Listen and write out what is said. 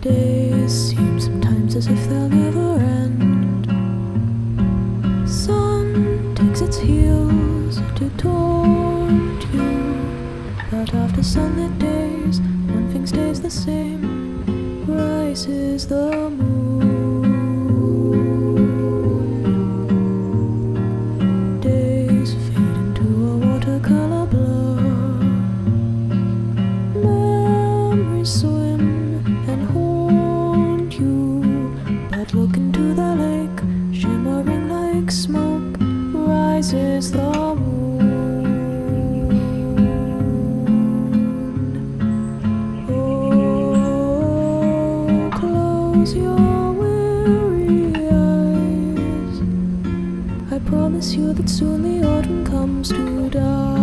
Days seem sometimes as if they'll never end. Sun takes its heels to taunt you, but after sunlit days, one thing stays the same: rises the moon. Days fade into a watercolor blur. Memories swim and haunt you, but look into the lake, shimmering like smoke, rises the moon. Oh, close your weary eyes. I promise you that soon the autumn comes to die.